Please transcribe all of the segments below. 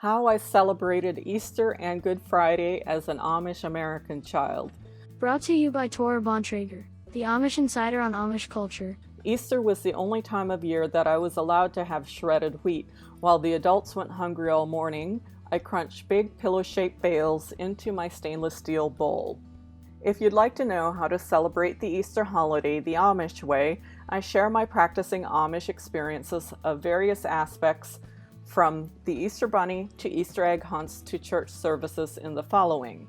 How I celebrated Easter and Good Friday as an Amish American child. Brought to you by Tora Bontrager, the Amish Insider on Amish culture. Easter was the only time of year that I was allowed to have shredded wheat. While the adults went hungry all morning, I crunched big pillow-shaped bales into my stainless steel bowl. If you'd like to know how to celebrate the Easter holiday the Amish way, I share my practicing Amish experiences of various aspects, from the Easter Bunny to Easter egg hunts to church services in the following.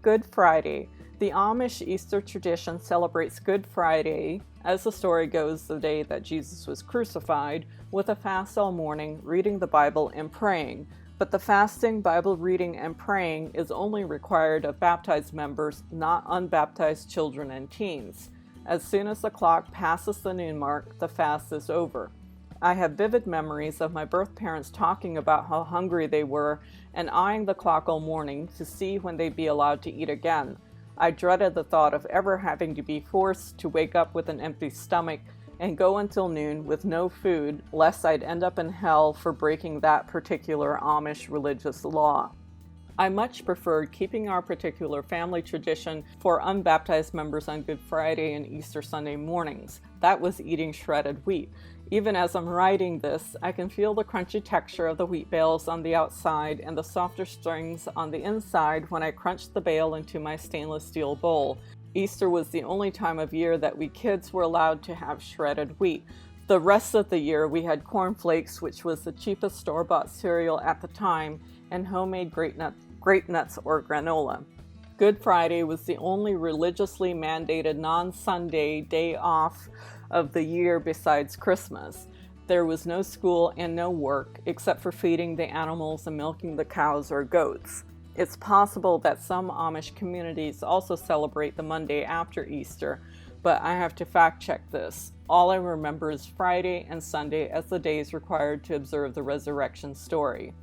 Good Friday. The Amish Easter tradition celebrates Good Friday, as the story goes, the day that Jesus was crucified, with a fast all morning, reading the Bible and praying. But the fasting, Bible reading, and praying is only required of baptized members, not unbaptized children and teens. As soon as the clock passes the noon mark, the fast is over. I have vivid memories of my birth parents talking about how hungry they were and eyeing the clock all morning to see when they'd be allowed to eat again. I dreaded the thought of ever having to be forced to wake up with an empty stomach and go until noon with no food, lest I'd end up in hell for breaking that particular Amish religious law. I much preferred keeping our particular family tradition for unbaptized members on Good Friday and Easter Sunday mornings. That was eating shredded wheat. Even as I'm writing this, I can feel the crunchy texture of the wheat bales on the outside and the softer strings on the inside when I crunched the bale into my stainless steel bowl. Easter was the only time of year that we kids were allowed to have shredded wheat. The rest of the year we had corn flakes, which was the cheapest store-bought cereal at the time, and homemade grape nuts or granola. Good Friday was the only religiously mandated non-Sunday day off of the year besides Christmas. There was no school and no work except for feeding the animals and milking the cows or goats. It's possible that some Amish communities also celebrate the Monday after Easter, but I have to fact check this. All I remember is Friday and Sunday as the days required to observe the resurrection story.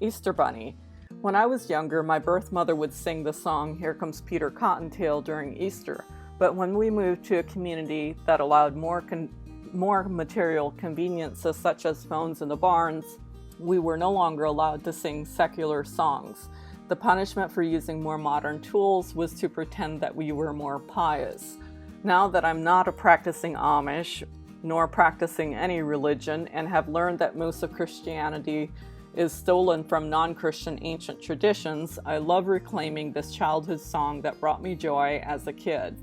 Easter Bunny. When I was younger, my birth mother would sing the song Here Comes Peter Cottontail during Easter, but when we moved to a community that allowed more material conveniences such as phones in the barns, we were no longer allowed to sing secular songs. The punishment for using more modern tools was to pretend that we were more pious. Now that I'm not a practicing Amish, nor practicing any religion, and have learned that most of Christianity is stolen from non-Christian ancient traditions, I love reclaiming this childhood song that brought me joy as a kid.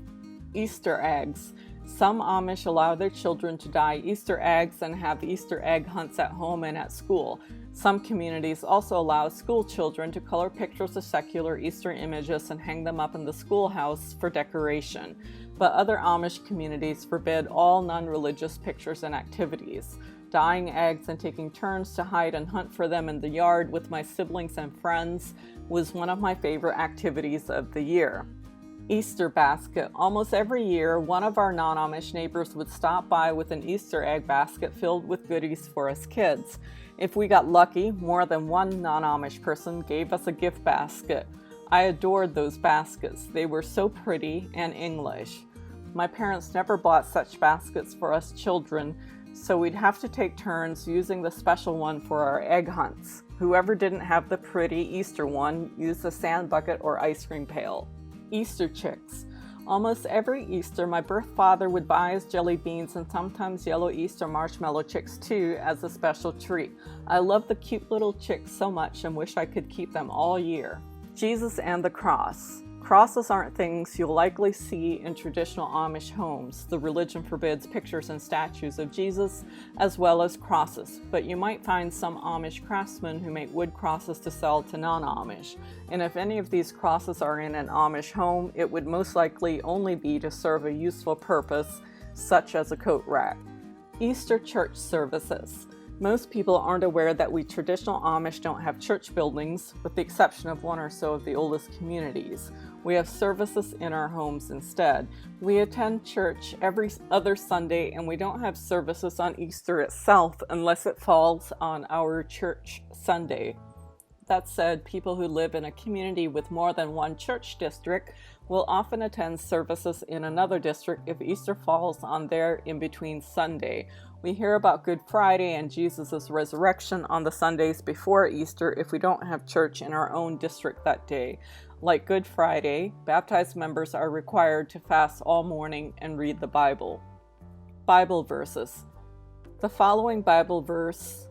Easter eggs. Some Amish allow their children to dye Easter eggs and have Easter egg hunts at home and at school. Some communities also allow school children to color pictures of secular Easter images and hang them up in the schoolhouse for decoration. But other Amish communities forbid all non-religious pictures and activities. Dyeing eggs and taking turns to hide and hunt for them in the yard with my siblings and friends was one of my favorite activities of the year. Easter basket. Almost every year, one of our non-Amish neighbors would stop by with an Easter egg basket filled with goodies for us kids. If we got lucky, more than one non-Amish person gave us a gift basket. I adored those baskets. They were so pretty and English. My parents never bought such baskets for us children, so we'd have to take turns using the special one for our egg hunts. Whoever didn't have the pretty Easter one used a sand bucket or ice cream pail. Easter chicks. Almost every Easter, my birth father would buy us jelly beans and sometimes yellow Easter marshmallow chicks too as a special treat. I love the cute little chicks so much and wish I could keep them all year. Jesus and the cross. Crosses aren't things you'll likely see in traditional Amish homes. The religion forbids pictures and statues of Jesus as well as crosses, but you might find some Amish craftsmen who make wood crosses to sell to non-Amish. And if any of these crosses are in an Amish home, it would most likely only be to serve a useful purpose, such as a coat rack. Easter church services. Most people aren't aware that we traditional Amish don't have church buildings, with the exception of one or so of the oldest communities. We have services in our homes instead. We attend church every other Sunday, and we don't have services on Easter itself unless it falls on our church Sunday. That said, people who live in a community with more than one church district will often attend services in another district if Easter falls on their in-between Sunday, We hear about Good Friday and Jesus' resurrection on the Sundays before Easter if we don't have church in our own district that day. Like Good Friday, baptized members are required to fast all morning and read the Bible. Bible verses. The following Bible verse,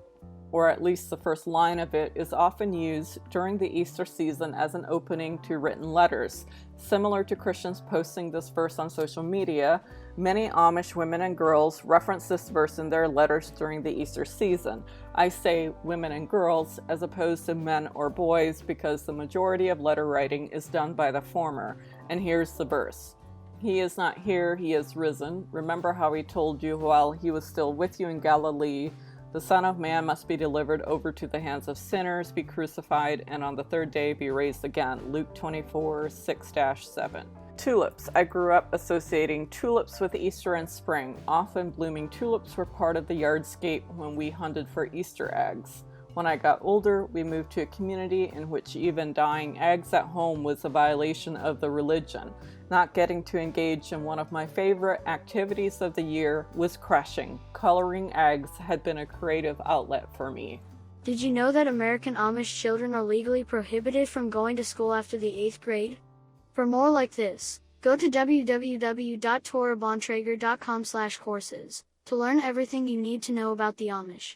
or at least the first line of it, is often used during the Easter season as an opening to written letters. Similar to Christians posting this verse on social media, many Amish women and girls reference this verse in their letters during the Easter season. I say women and girls as opposed to men or boys because the majority of letter writing is done by the former. And here's the verse. He is not here, he is risen. Remember how he told you while he was still with you in Galilee, the Son of Man must be delivered over to the hands of sinners, be crucified, and on the third day be raised again. Luke 24, 6-7. Tulips. I grew up associating tulips with Easter and spring. Often blooming tulips were part of the yardscape when we hunted for Easter eggs. When I got older, we moved to a community in which even dyeing eggs at home was a violation of the religion. Not getting to engage in one of my favorite activities of the year was crushing. Coloring eggs had been a creative outlet for me. Did you know that American Amish children are legally prohibited from going to school after the 8th grade? For more like this, go to www.torabontrager.com/courses to learn everything you need to know about the Amish.